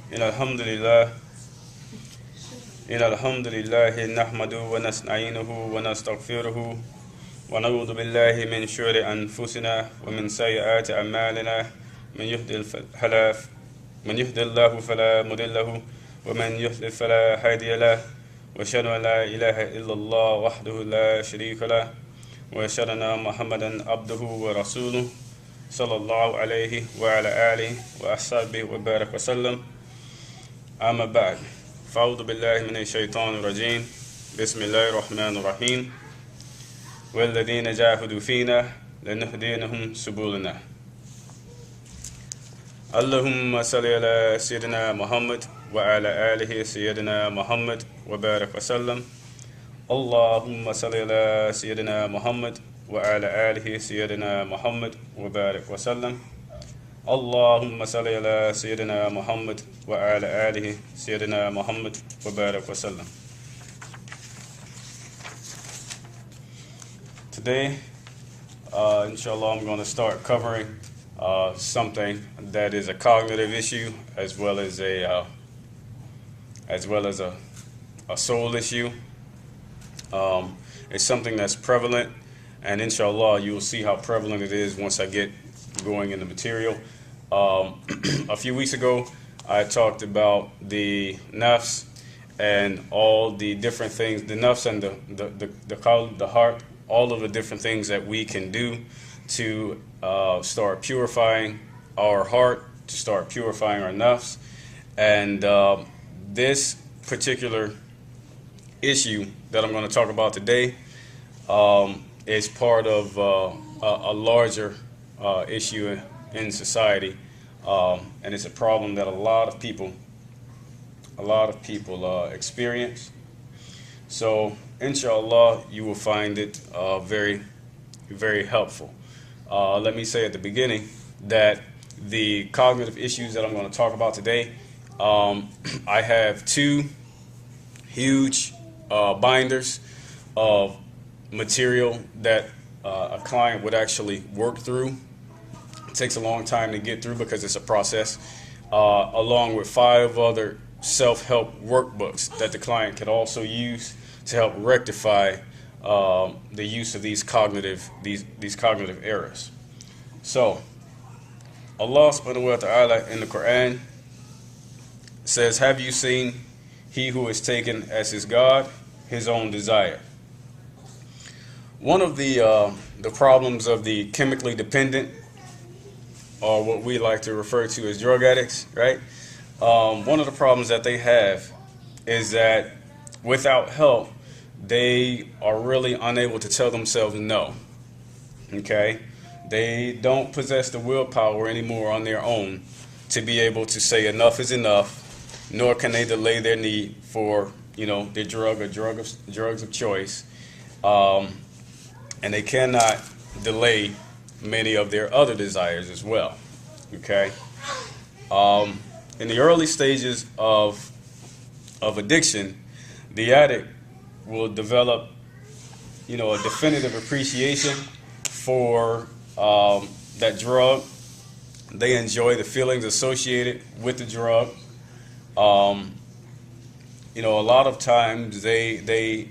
إن الحمد لله إن الحمد لله نحمده ونستعينه ونستغفره ونعوذ بالله من شرور أنفسنا ومن سيئات أعمالنا من يهد فلا من يهد الله فلا مضل له ومن يضلل فلا هادي له وأشهد أن لا إله إلا الله وحده لا شريك له وأشهد أن محمدا عبده ورسوله صلى الله عليه وعلى آله وأصحابه وبارك وسلم. أما بعد فأعوذ بالله من الشيطان الرجيم. بسم الله الرحمن الرحيم. والذين جاهدوا فينا لنهدينهم سبلنا. اللهم صل على سيدنا محمد وعلى آله سيدنا محمد وبارك وسلم. اللهم صل على سيدنا محمد وعلى آله سيدنا محمد وبارك وسلم. اللهم صل على سيدنا محمد وعلى آله سيدنا محمد وبارك وسلم. Today, inshallah, I'm going to start covering something that is a cognitive issue as well as a soul issue. It's something that's prevalent, and inshallah, you will see how prevalent it is once I get going in the material. A few weeks ago, I talked about the nafs and all the different things, the nafs and the heart, all of the different things that we can do to start purifying our heart, to start purifying our nafs. And this particular issue that I'm going to talk about today is part of a larger issue in society, and it's a problem that a lot of people experience. So inshallah, you will find it very, very helpful. Let me say at the beginning that the cognitive issues that I'm going to talk about today, I have two huge binders of material that a client would actually work through. It takes a long time to get through because it's a process, along with 5 other self-help workbooks that the client can also use to help rectify the use of these cognitive errors. So Allah subhanahu wa ta'ala in the Quran says, "Have you seen he who is taken as his God, his own desire?" One of the problems of the chemically dependent, or what we like to refer to as drug addicts, right? One of the problems that they have is that without help, they are really unable to tell themselves no. Okay? They don't possess the willpower anymore on their own to be able to say enough is enough, nor can they delay their need for, their drug or drugs of choice. And they cannot delay many of their other desires as well. Okay? In the early stages of addiction, the addict will develop, a definitive appreciation for that drug. They enjoy the feelings associated with the drug. A lot of times they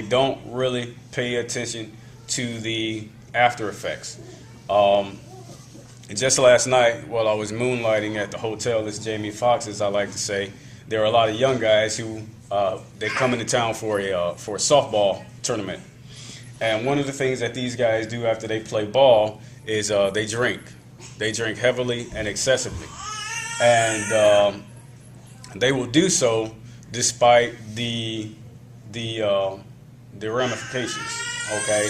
don't really pay attention to the after effects. Just last night, while I was moonlighting at the hotel, this Jamie Foxx, as I like to say, there are a lot of young guys who they come into town for a softball tournament. And one of the things that these guys do after they play ball is they drink. They drink heavily and excessively, and they will do so despite the ramifications. Okay,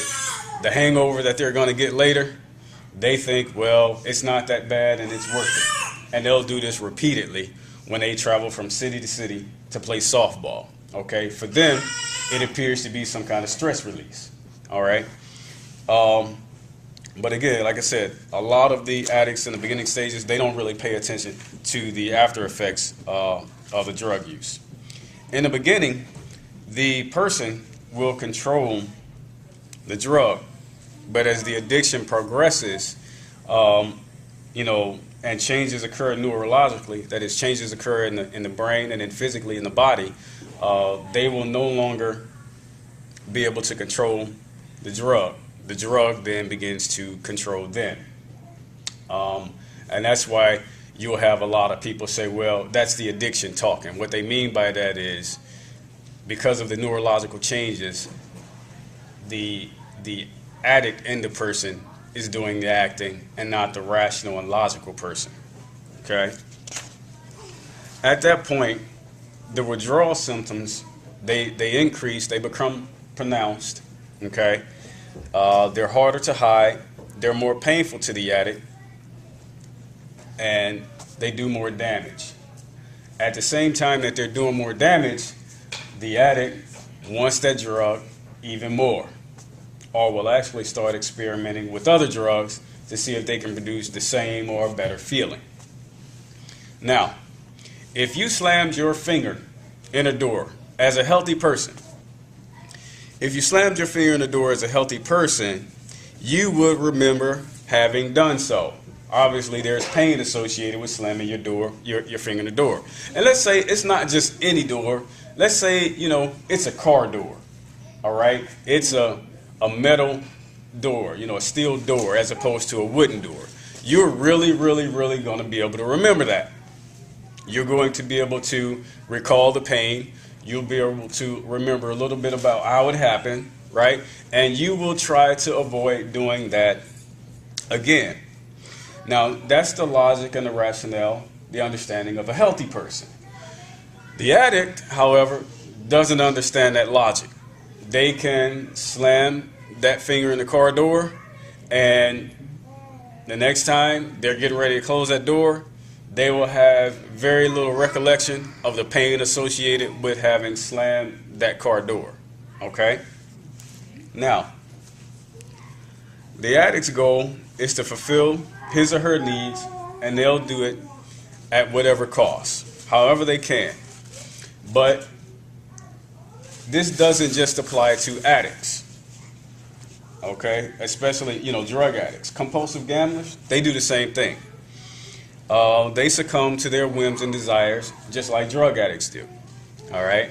the hangover that they're going to get later. They think, well, it's not that bad and it's worth it. And they'll do this repeatedly when they travel from city to city to play softball. Okay, for them, it appears to be some kind of stress release. All right. But again, like I said, a lot of the addicts in the beginning stages, they don't really pay attention to the after effects of the drug use. In the beginning, the person will control the drug. But as the addiction progresses, and changes occur neurologically, that is, changes occur in the brain and then physically in the body, they will no longer be able to control the drug. The drug then begins to control them. And that's why you'll have a lot of people say, well, that's the addiction talking. What they mean by that is because of the neurological changes, the addict in the person is doing the acting and not the rational and logical person. Okay? At that point, the withdrawal symptoms, they increase, they become pronounced. Okay? They're harder to hide, they're more painful to the addict, and they do more damage. At the same time that they're doing more damage, the addict wants that drug even more, or will actually start experimenting with other drugs to see if they can produce the same or better feeling. Now, if you slammed your finger in a door as a healthy person, if you slammed your finger in the door as a healthy person, you would remember having done so. Obviously, there's pain associated with slamming your finger in the door. And let's say it's not just any door. Let's say, it's a car door. All right? It's a metal door, a steel door, as opposed to a wooden door. You're really, really, really going to be able to remember that. You're going to be able to recall the pain. You'll be able to remember a little bit about how it happened, right? And you will try to avoid doing that again. Now, that's the logic and the rationale, the understanding of a healthy person. The addict, however, doesn't understand that logic. They can slam that finger in the car door, and the next time they're getting ready to close that door, they will have very little recollection of the pain associated with having slammed that car door. Okay? Now, the addict's goal is to fulfill his or her needs, and they'll do it at whatever cost, however they can. But this doesn't just apply to addicts, okay? Especially, drug addicts. Compulsive gamblers, they do the same thing. They succumb to their whims and desires just like drug addicts do, all right?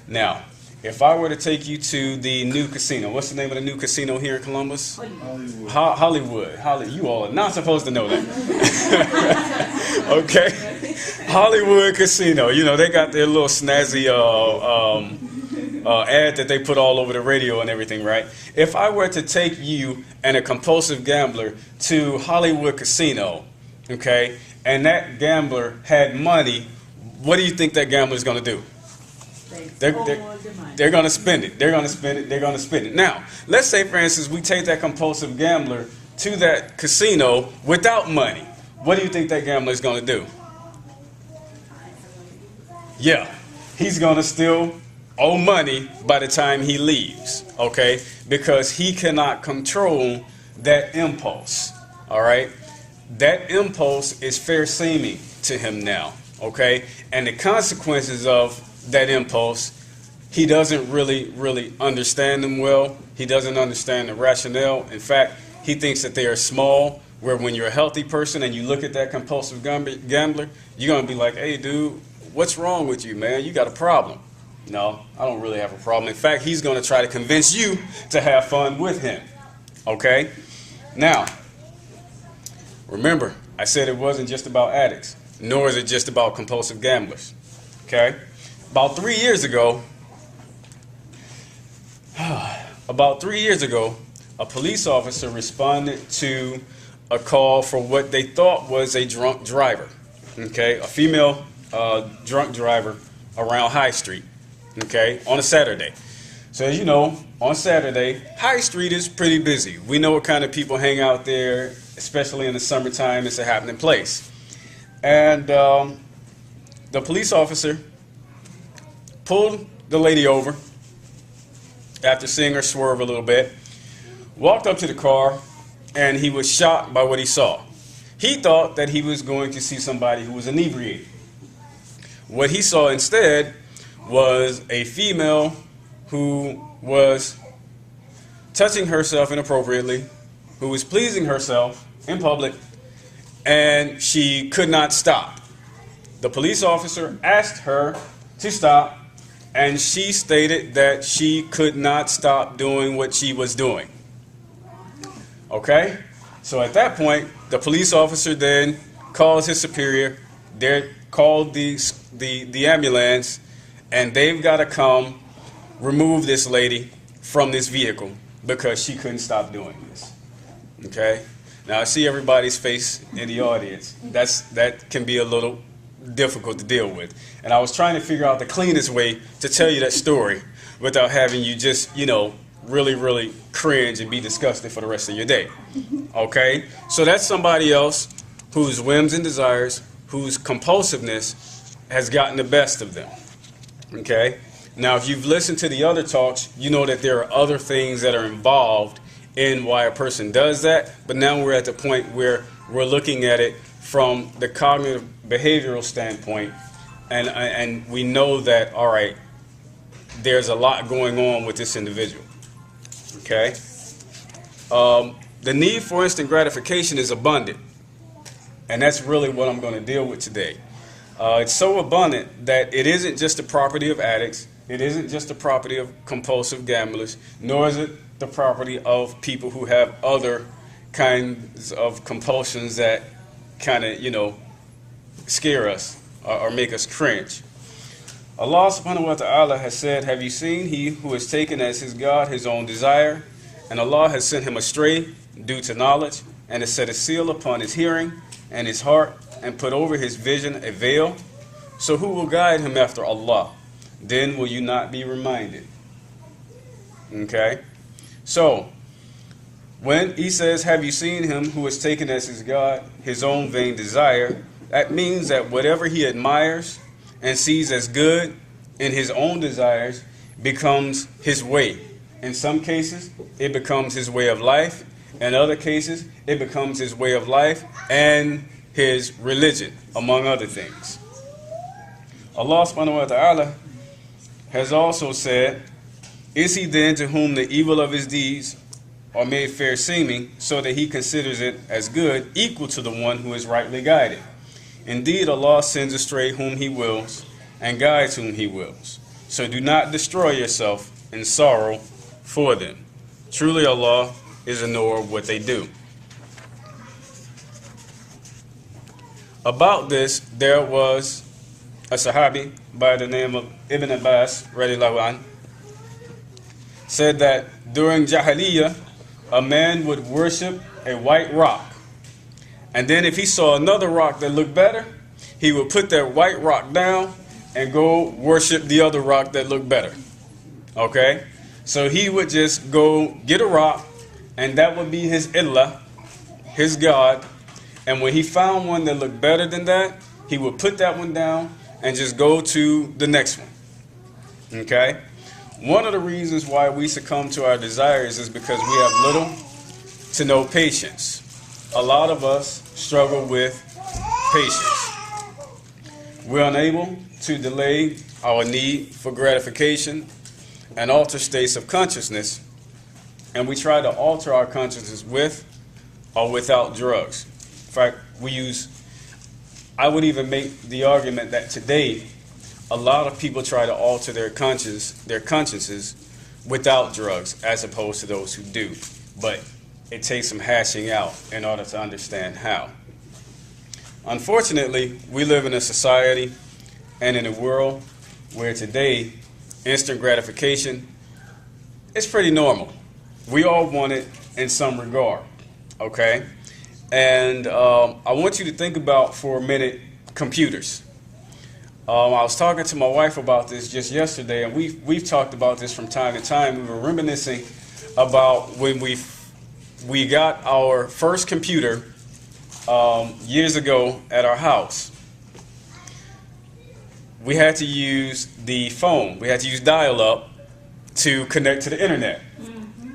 Now, if I were to take you to the new casino, what's the name of the new casino here in Columbus? Hollywood. Hollywood. You all are not supposed to know that. Okay? Hollywood Casino. They got their little snazzy ad that they put all over the radio and everything, right? If I were to take you and a compulsive gambler to Hollywood Casino, okay, and that gambler had money, what do you think that gambler is going to do? They're going to spend it. They're going to spend it. They're going to spend it. Now, let's say, for instance, we take that compulsive gambler to that casino without money. What do you think that gambler is going to do? Yeah, he's going to still owe money by the time he leaves, okay? Because he cannot control that impulse, all right? That impulse is fair seeming to him now, okay? And the consequences of that impulse, he doesn't really understand them well. He doesn't understand the rationale. In fact, he thinks that they are small, where when you're a healthy person and you look at that compulsive gambler, you're going to be like, hey, dude, what's wrong with you, man? You got a problem. No, I don't really have a problem. In fact, he's going to try to convince you to have fun with him, okay? Now, remember, I said it wasn't just about addicts, nor is it just about compulsive gamblers, okay? About 3 years ago, a police officer responded to a call for what they thought was a drunk driver, okay? A female drunk driver around High Street, okay, on a Saturday. So as you know, on Saturday, High Street is pretty busy. We know what kind of people hang out there, especially in the summertime. It's a happening place. And the police officer pulled the lady over after seeing her swerve a little bit, walked up to the car, and he was shocked by what he saw. He thought that he was going to see somebody who was inebriated. What he saw instead was a female who was touching herself inappropriately, who was pleasing herself in public, and she could not stop. The police officer asked her to stop, and she stated that she could not stop doing what she was doing. Okay? So at that point, the police officer then calls his superior. They called the ambulance, and they've got to come remove this lady from this vehicle because she couldn't stop doing this. Okay? Now I see everybody's face in the audience. That can be a little difficult to deal with. And I was trying to figure out the cleanest way to tell you that story without having you just, really, really cringe and be disgusted for the rest of your day. Okay? So that's somebody else whose whims and desires, whose compulsiveness has gotten the best of them. Okay? Now, if you've listened to the other talks, you know that there are other things that are involved in why a person does that. But now we're at the point where we're looking at it from the cognitive behavioral standpoint, and we know that, all right, there's a lot going on with this individual. Okay? The need for instant gratification is abundant, and that's really what I'm going to deal with today. It's so abundant that it isn't just the property of addicts, it isn't just the property of compulsive gamblers, nor is it the property of people who have other kinds of compulsions that kind of, scare us or make us cringe. Allah subhanahu wa ta'ala has said, have you seen he who has taken as his God his own desire, and Allah has sent him astray due to knowledge, and has set a seal upon his hearing and his heart, and put over his vision a veil? So who will guide him after Allah? Then will you not be reminded? Okay? So, when he says, have you seen him who has taken as his God his own vain desire, that means that whatever he admires and sees as good in his own desires becomes his way. In some cases, it becomes his way of life. In other cases, it becomes his way of life and his religion, among other things. Allah subhanahu wa ta'ala has also said, is he then to whom the evil of his deeds are made fair seeming, so that he considers it as good, equal to the one who is rightly guided? Indeed, Allah sends astray whom he wills, and guides whom he wills. So do not destroy yourself in sorrow for them. Truly Allah is a knower of what they do. About this, there was a Sahabi by the name of Ibn Abbas, radiallahu anh, said that during Jahiliyyah, a man would worship a white rock. And then if he saw another rock that looked better, he would put that white rock down and go worship the other rock that looked better. Okay? So he would just go get a rock, and that would be his illah, his God. And when he found one that looked better than that, he would put that one down and just go to the next one. Okay? One of the reasons why we succumb to our desires is because we have little to no patience. A lot of us struggle with patience. We're unable to delay our need for gratification and alter states of consciousness, and we try to alter our consciousness with or without drugs. In fact, I would even make the argument that today a lot of people try to alter their consciences without drugs as opposed to those who do. But it takes some hashing out in order to understand how. Unfortunately, we live in a society and in a world where today instant gratification is pretty normal. We all want it in some regard, okay? And I want you to think about for a minute computers. I was talking to my wife about this just yesterday, and we've talked about this from time to time. We were reminiscing about when we got our first computer years ago at our house. We had to use the phone. We had to use dial-up to connect to the internet.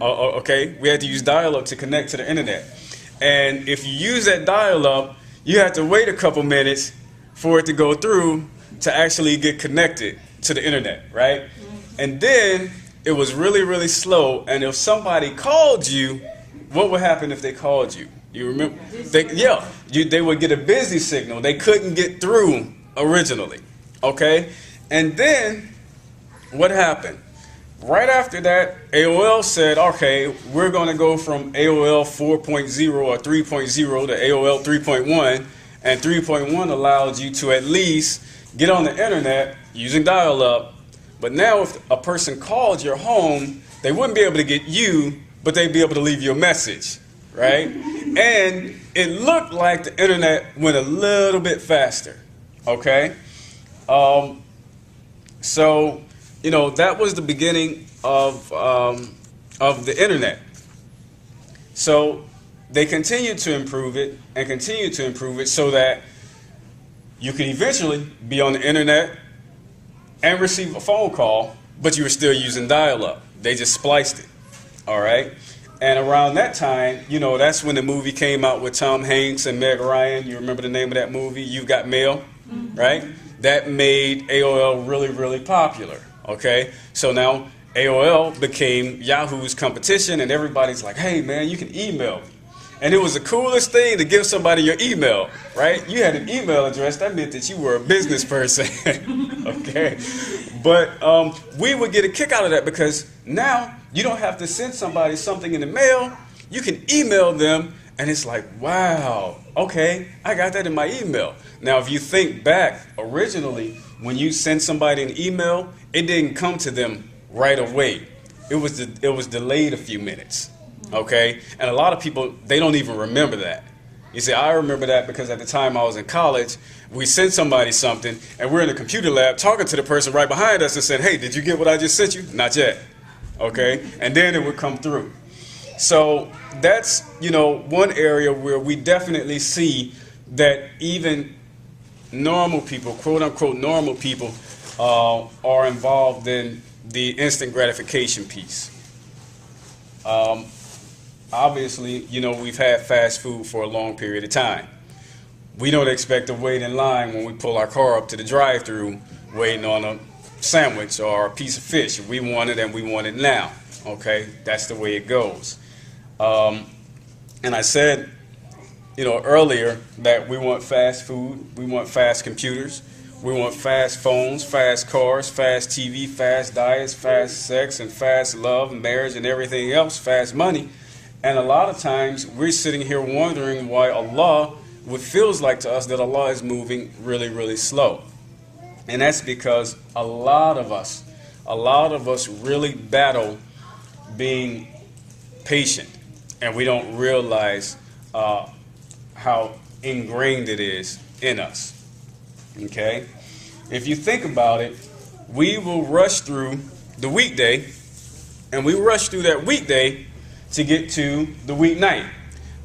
Okay? We had to use dial-up to connect to the internet. And if you use that dial-up, you have to wait a couple minutes for it to go through to actually get connected to the internet, right? And then it was really, really slow. And if somebody called you, what would happen if they called you? You remember? They would get a busy signal. They couldn't get through originally. Okay? And then what happened? Right after that, AOL said, okay, we're going to go from AOL 4.0 or 3.0 to AOL 3.1. And 3.1 allowed you to at least get on the internet using dial-up. But now if a person called your home, they wouldn't be able to get you, but they'd be able to leave you a message, right? And it looked like the internet went a little bit faster, okay? So, you know, that was the beginning of the internet. So they continued to improve it and continue to improve it so that you could eventually be on the internet and receive a phone call, but you were still using dial-up. They just spliced it, all right? And around that time, you know, that's when the movie came out with Tom Hanks and Meg Ryan. You remember the name of that movie, You've Got Mail, right? That made AOL really, really popular, okay? So now AOL became Yahoo's competition, and everybody's like, hey, man, you can email me. And it was the coolest thing to give somebody your email, right? You had an email address. That meant that you were a business person, okay? But we would get a kick out of that because now you don't have to send somebody something in the mail. You can email them, and it's like, wow, okay, I got that in my email. Now, if you think back, originally, when you sent somebody an email, it didn't come to them right away. It was delayed a few minutes. Okay, and a lot of people, they don't even remember that. You see, I remember that because at the time I was in college, we sent somebody something, and we're in the computer lab talking to the person right behind us and said, hey, did you get what I just sent you? Not yet. Okay, and then it would come through. So that's, you know, one area where we definitely see that even normal people, quote unquote normal people, are involved in the instant gratification piece. Obviously, you know, we've had fast food for a long period of time. We don't expect to wait in line when we pull our car up to the drive-thru waiting on a sandwich or a piece of fish. We want it and we want it now. Okay, that's the way it goes. And I said, you know, earlier that we want fast food, we want fast computers, we want fast phones, fast cars, fast TV, fast diets, fast sex, and fast love, marriage, and everything else, fast money. And a lot of times we're sitting here wondering why Allah, what feels like to us that Allah is moving really, really slow. And that's because a lot of us really battle being patient, and we don't realize how ingrained it is in us. Okay? If you think about it, we will rush through the weekday, and we rush through that weekday to get to the weeknight.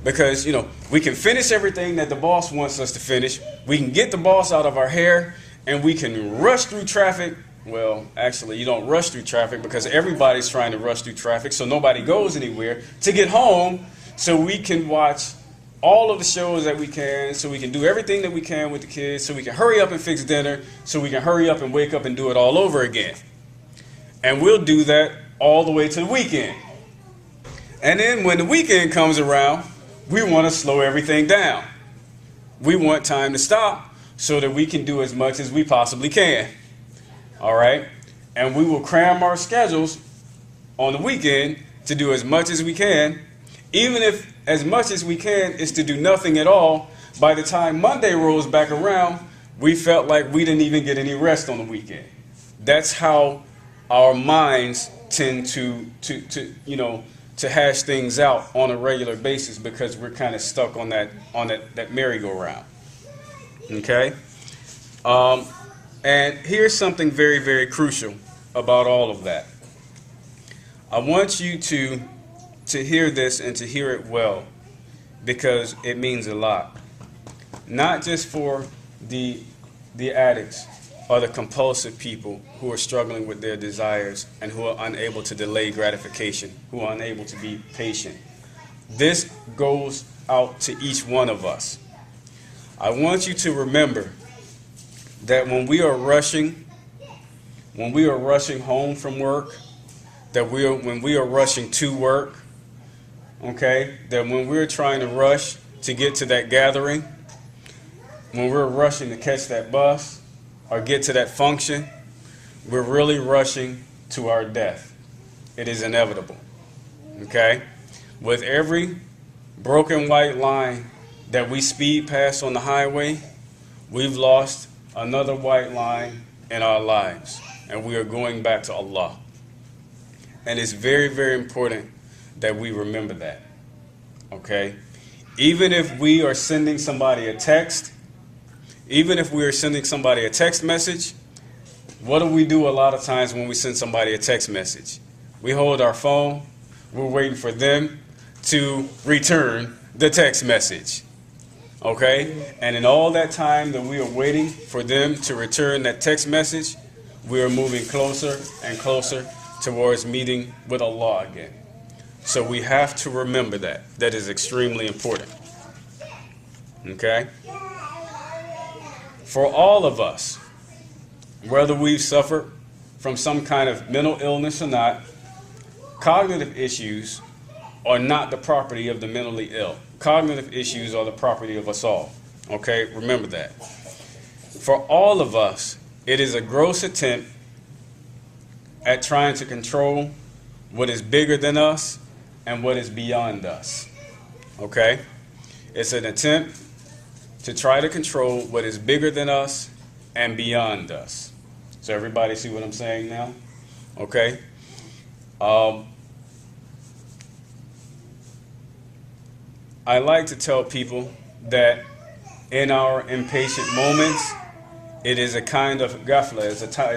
Because, you know, we can finish everything that the boss wants us to finish. We can get the boss out of our hair, and we can rush through traffic. Well, actually, you don't rush through traffic because everybody's trying to rush through traffic, so nobody goes anywhere to get home so we can watch all of the shows that we can, so we can do everything that we can with the kids, so we can hurry up and fix dinner, so we can hurry up and wake up and do it all over again. And we'll do that all the way to the weekend. And then when the weekend comes around, we want to slow everything down. We want time to stop so that we can do as much as we possibly can. All right? And we will cram our schedules on the weekend to do as much as we can, even if as much as we can is to do nothing at all. By the time Monday rolls back around, we felt like we didn't even get any rest on the weekend. That's how our minds tend to hash things out on a regular basis because we're kind of stuck on that merry-go-round. Okay? And here's something very, very crucial about all of that. I want you to hear this and to hear it well because it means a lot. Not just for the addicts or the compulsive people who are struggling with their desires and who are unable to delay gratification, who are unable to be patient. This goes out to each one of us. I want you to remember that when we are rushing home from work, when we are rushing to work, okay, that when we're trying to rush to get to that gathering, when we're rushing to catch that bus or get to that function, we're really rushing to our death. It is inevitable. Okay? With every broken white line that we speed past on the highway, we've lost another white line in our lives, and we are going back to Allah. And it's very, very important that we remember that. Okay? Even if we are sending somebody a text, even if we are sending somebody a text message, what do we do a lot of times when we send somebody a text message? We hold our phone, we're waiting for them to return the text message. Okay? And in all that time that we are waiting for them to return that text message, we are moving closer and closer towards meeting with Allah again. So we have to remember that. That is extremely important. Okay? For all of us, whether we've suffered from some kind of mental illness or not, cognitive issues are not the property of the mentally ill. Cognitive issues are the property of us all. Okay? Remember that. For all of us, it is a gross attempt at trying to control what is bigger than us and what is beyond us. Okay? It's an attempt to try to control what is bigger than us and beyond us. So everybody see what I'm saying now? Okay? I like to tell people that in our impatient moments, it is a kind of ghafla,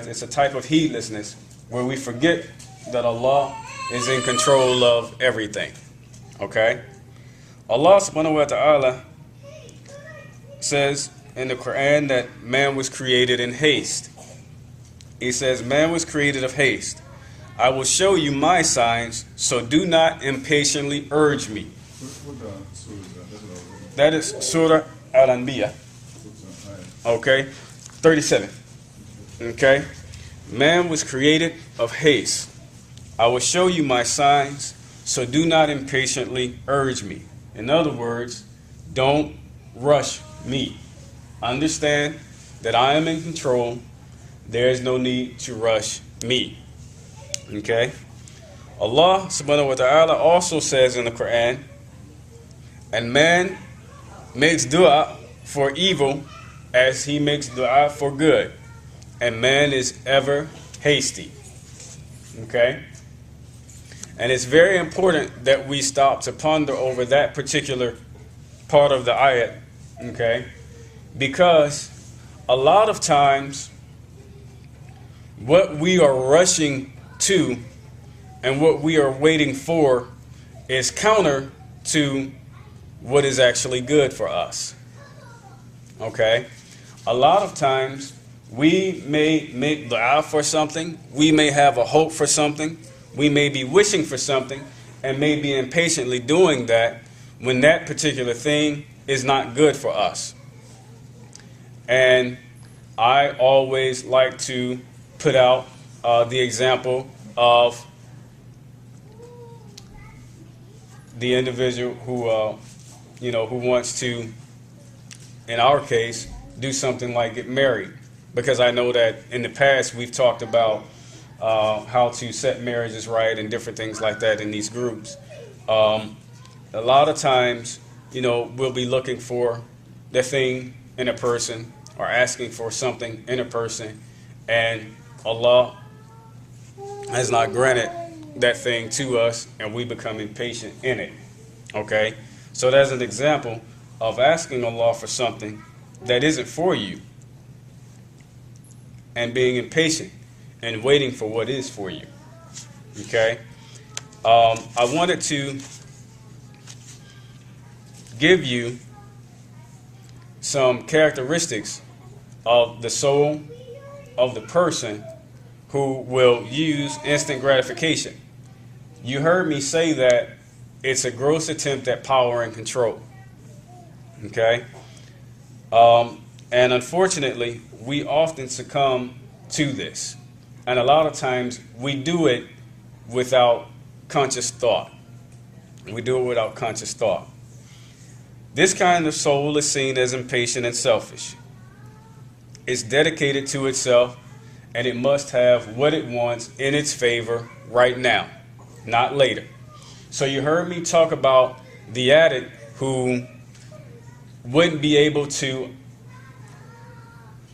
it's a type of heedlessness where we forget that Allah is in control of everything. Okay? Allah subhanahu wa ta'ala says in the Quran that man was created in haste. He says, man was created of haste. I will show you my signs, so do not impatiently urge me. That is Surah Al-Anbiya. Okay? 37. Okay? Man was created of haste. I will show you my signs, so do not impatiently urge me. In other words, don't rush me. Understand that I am in control. There is no need to rush me. Okay? Allah subhanahu wa ta'ala also says in the Quran, and man makes dua for evil as he makes dua for good. And man is ever hasty. Okay? And it's very important that we stop to ponder over that particular part of the ayat. Okay? Because a lot of times what we are rushing to and what we are waiting for is counter to what is actually good for us. Okay? A lot of times we may make dua for something, we may have a hope for something, we may be wishing for something, and may be impatiently doing that when that particular thing is not good for us. And I always like to put out the example of the individual who wants to, in our case, do something like get married. Because I know that in the past we've talked about how to set marriages right and different things like that in these groups. A lot of times, we'll be looking for the thing in a person or asking for something in a person, and Allah has not granted that thing to us, and we become impatient in it. Okay? So that's an example of asking Allah for something that isn't for you and being impatient and waiting for what is for you. Okay? I wanted to give you some characteristics of the soul of the person who will use instant gratification. You heard me say that it's a gross attempt at power and control. Okay? And unfortunately, we often succumb to this. And a lot of times we do it without conscious thought. We do it without conscious thought. This kind of soul is seen as impatient and selfish. It's dedicated to itself, and it must have what it wants in its favor right now, not later. So you heard me talk about the addict who wouldn't be able to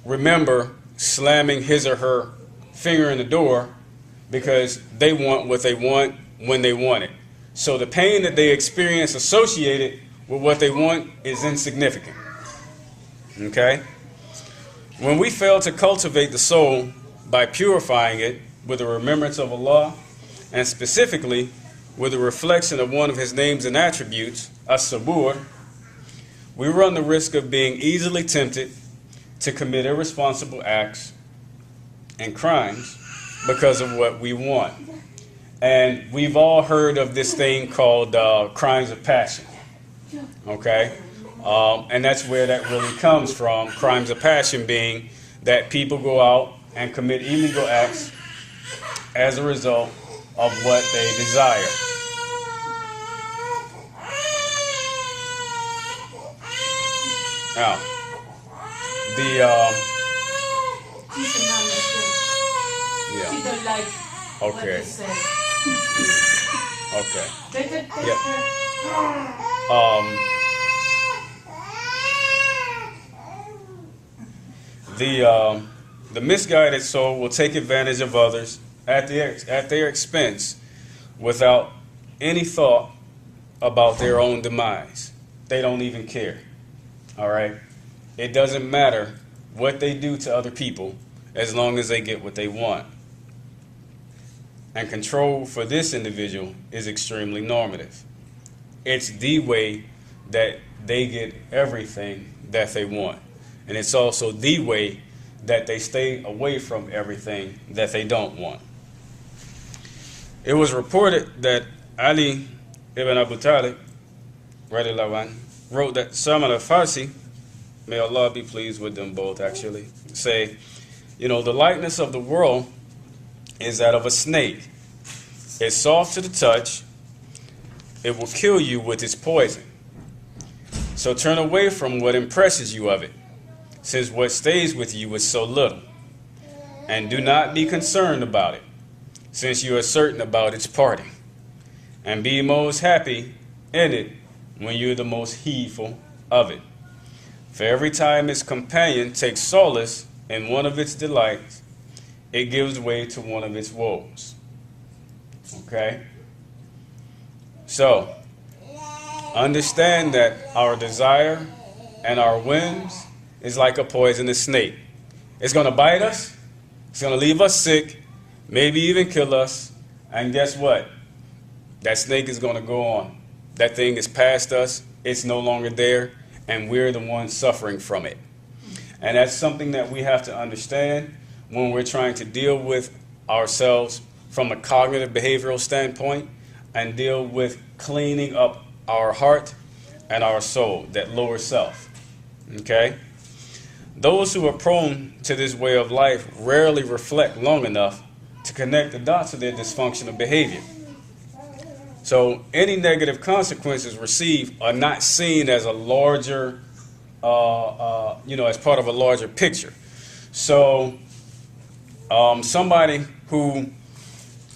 remember slamming his or her finger in the door because they want what they want when they want it. So the pain that they experience associated with what they want is insignificant. Okay? When we fail to cultivate the soul by purifying it with the remembrance of Allah, and specifically with a reflection of one of His names and attributes, as-sabur, we run the risk of being easily tempted to commit irresponsible acts and crimes because of what we want. And we've all heard of this thing called crimes of passion. Okay? And that's where that really comes from. Crimes of passion being that people go out and commit illegal acts as a result of what they desire. Now, She don't like what okay. you said. Okay. Yeah. The misguided soul will take advantage of others at their expense without any thought about their own demise. They don't even care. All right? It doesn't matter what they do to other people as long as they get what they want. And control for this individual is extremely normative. It's the way that they get everything that they want. And it's also the way that they stay away from everything that they don't want. It was reported that Ali ibn Abu Talib radiallahu anhu, wrote that Salman al-Farsi, may Allah be pleased with them both actually, say, the likeness of the world is that of a snake. It's soft to the touch. It will kill you with its poison. So turn away from what impresses you of it, since what stays with you is so little. And do not be concerned about it, since you are certain about its parting. And be most happy in it when you're the most heedful of it. For every time its companion takes solace in one of its delights, it gives way to one of its woes. Okay? So, understand that our desire and our whims is like a poisonous snake. It's going to bite us. It's going to leave us sick, maybe even kill us. And guess what? That snake is going to go on. That thing is past us. It's no longer there. And we're the ones suffering from it. And that's something that we have to understand when we're trying to deal with ourselves from a cognitive behavioral standpoint and deal with cleaning up our heart and our soul, that lower self. Okay? Those who are prone to this way of life rarely reflect long enough to connect the dots of their dysfunctional behavior. So any negative consequences received are not seen as a larger, as part of a larger picture. So somebody who,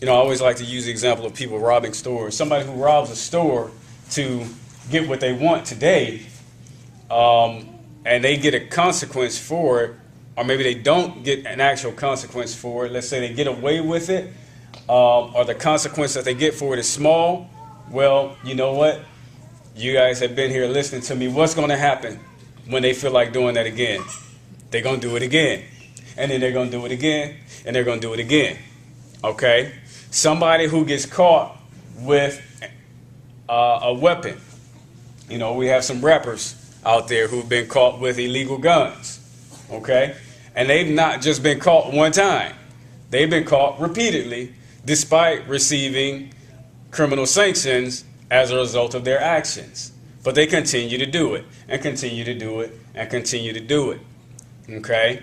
I always like to use the example of people robbing stores. Somebody who robs a store to get what they want today, and they get a consequence for it, or maybe they don't get an actual consequence for it. Let's say they get away with it, or the consequence that they get for it is small. Well, you know what? You guys have been here listening to me. What's going to happen when they feel like doing that again? They're going to do it again. And then they're going to do it again. And they're going to do it again. Okay? Somebody who gets caught with a weapon. We have some rappers out there who've been caught with illegal guns. Okay? And they've not just been caught one time. They've been caught repeatedly despite receiving criminal sanctions as a result of their actions. But they continue to do it, and continue to do it, and continue to do it. Okay?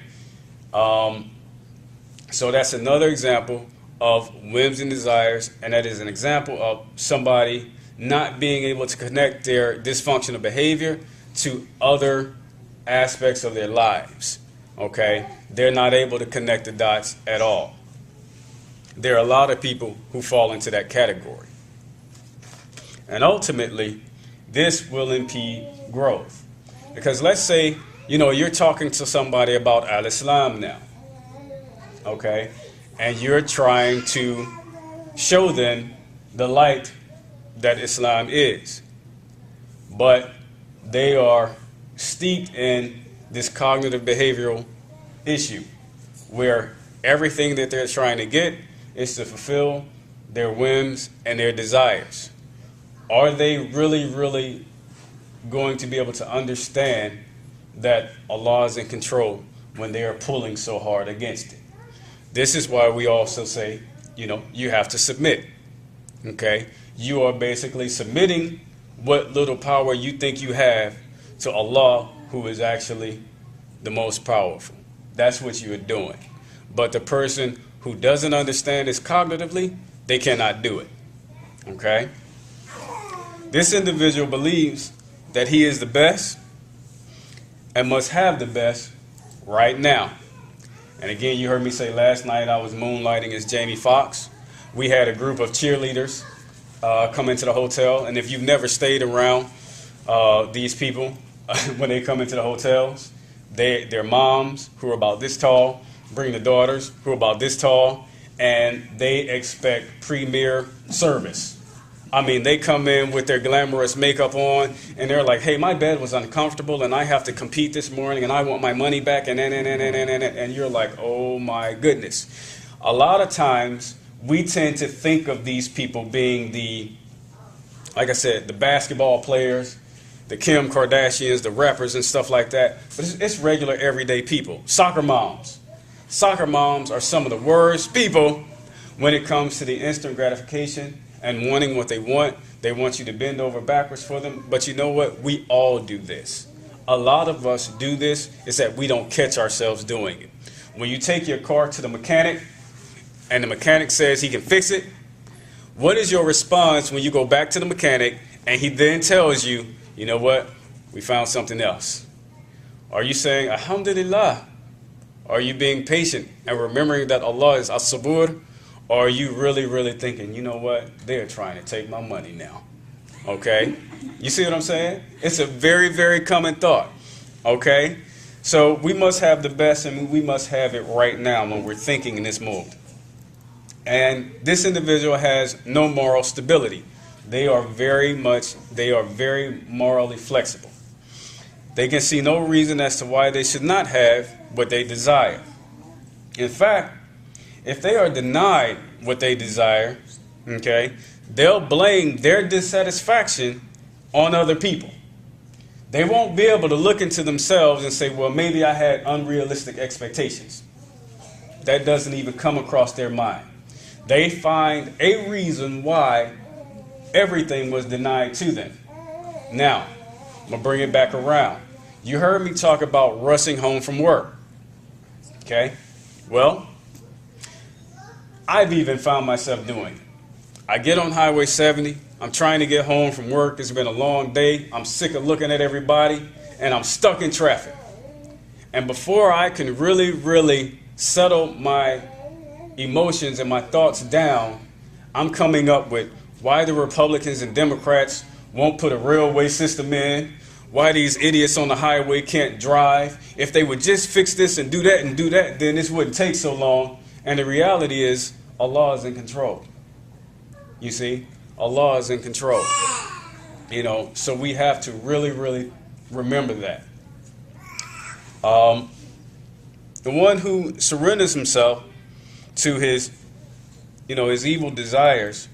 So that's another example of whims and desires, and that is an example of somebody not being able to connect their dysfunctional behavior to other aspects of their lives. Okay? They're not able to connect the dots at all. There are a lot of people who fall into that category. And ultimately, this will impede growth. Because let's say, you're talking to somebody about al-Islam now. Okay? And you're trying to show them the light that Islam is. But they are steeped in this cognitive behavioral issue where everything that they're trying to get is to fulfill their whims and their desires. Are they really, really going to be able to understand that Allah is in control when they are pulling so hard against it? This is why we also say, you have to submit. Okay? You are basically submitting what little power you think you have to Allah, who is actually the most powerful. That's what you are doing. But the person who doesn't understand this cognitively, they cannot do it. Okay? This individual believes that he is the best and must have the best right now. And again, you heard me say last night I was moonlighting as Jamie Foxx. We had a group of cheerleaders come into the hotel, and if you've never stayed around these people when they come into the hotels, their moms who are about this tall bring the daughters who are about this tall, and they expect premier service. I mean, they come in with their glamorous makeup on, and they're like, hey, my bed was uncomfortable, and I have to compete this morning, and I want my money back, and you're like, oh, my goodness. A lot of times, we tend to think of these people being like I said, the basketball players, the Kim Kardashians, the rappers, and stuff like that. But it's regular, everyday people. Soccer moms. Soccer moms are some of the worst people when it comes to the instant gratification and wanting what they want. They want you to bend over backwards for them. But you know what? We all do this. A lot of us do this. It's that we don't catch ourselves doing it. When you take your car to the mechanic and the mechanic says he can fix it, what is your response when you go back to the mechanic and he then tells you, you know what? We found something else. Are you saying, Alhamdulillah? Are you being patient and remembering that Allah is as-sabur? Or are you really, really thinking, you know what? They're trying to take my money now. Okay? You see what I'm saying? It's a very, very common thought. Okay? So we must have the best, and we must have it right now when we're thinking in this mode. And this individual has no moral stability. They are very morally flexible. They can see no reason as to why they should not have what they desire. In fact, if they are denied what they desire, okay, they'll blame their dissatisfaction on other people. They won't be able to look into themselves and say, well, maybe I had unrealistic expectations. That doesn't even come across their mind. They find a reason why everything was denied to them. Now, I'm going to bring it back around. You heard me talk about rushing home from work. Okay? Well, I've even found myself doing it. I get on Highway 70. I'm trying to get home from work. It's been a long day. I'm sick of looking at everybody, and I'm stuck in traffic. And before I can really, really settle my emotions and my thoughts down, I'm coming up with why the Republicans and Democrats won't put a railway system in, why these idiots on the highway can't drive. If they would just fix this and do that, then this wouldn't take so long. And the reality is, Allah is in control. You see, Allah is in control. So we have to really, really remember that. The one who surrenders himself to his evil desires,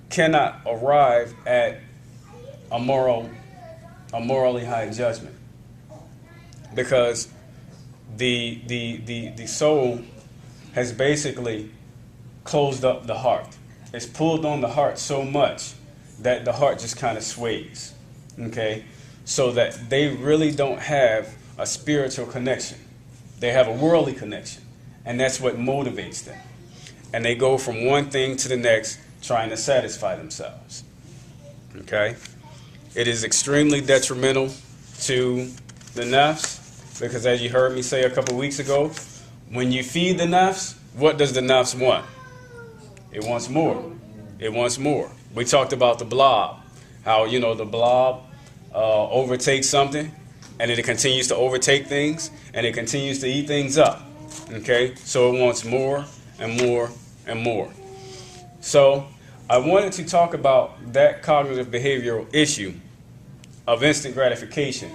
cannot arrive at a morally high judgment, because the soul has basically closed up the heart. It's pulled on the heart so much that the heart just kind of sways. Okay, so that they really don't have a spiritual connection. They have a worldly connection, and that's what motivates them. And they go from one thing to the next, trying to satisfy themselves. Okay? It is extremely detrimental to the nafs because, as you heard me say a couple weeks ago, when you feed the nafs, what does the nafs want? It wants more. It wants more. We talked about the blob, how, the blob overtakes something, and then it continues to overtake things, and it continues to eat things up. Okay? So it wants more and more and more. So I wanted to talk about that cognitive behavioral issue of instant gratification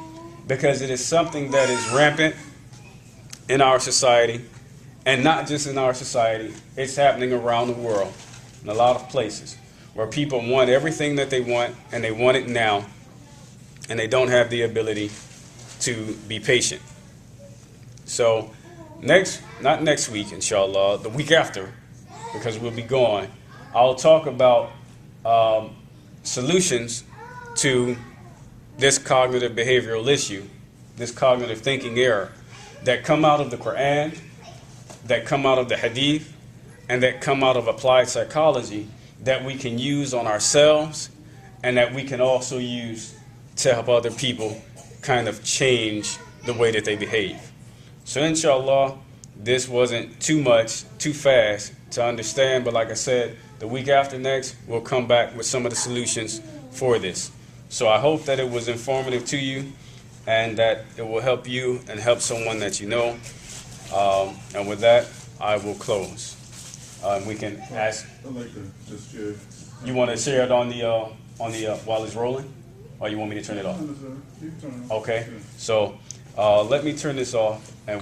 because it is something that is rampant in our society, and not just in our society. It's happening around the world in a lot of places where people want everything that they want, and they want it now, and they don't have the ability to be patient. So not next week, inshallah, the week after, because we'll be gone, I'll talk about solutions to this cognitive behavioral issue, this cognitive thinking error that come out of the Quran, that come out of the Hadith, and that come out of applied psychology that we can use on ourselves and that we can also use to help other people kind of change the way that they behave. So inshallah, this wasn't too much, too fast to understand, but like I said, the week after next, we'll come back with some of the solutions for this. So I hope that it was informative to you and that it will help you and help someone that you know. And with that, I will close. We can ask. I'd like to just share. You want to share it on the while it's rolling, or you want me to turn it off? You can turn it off. Okay. So let me turn this off and.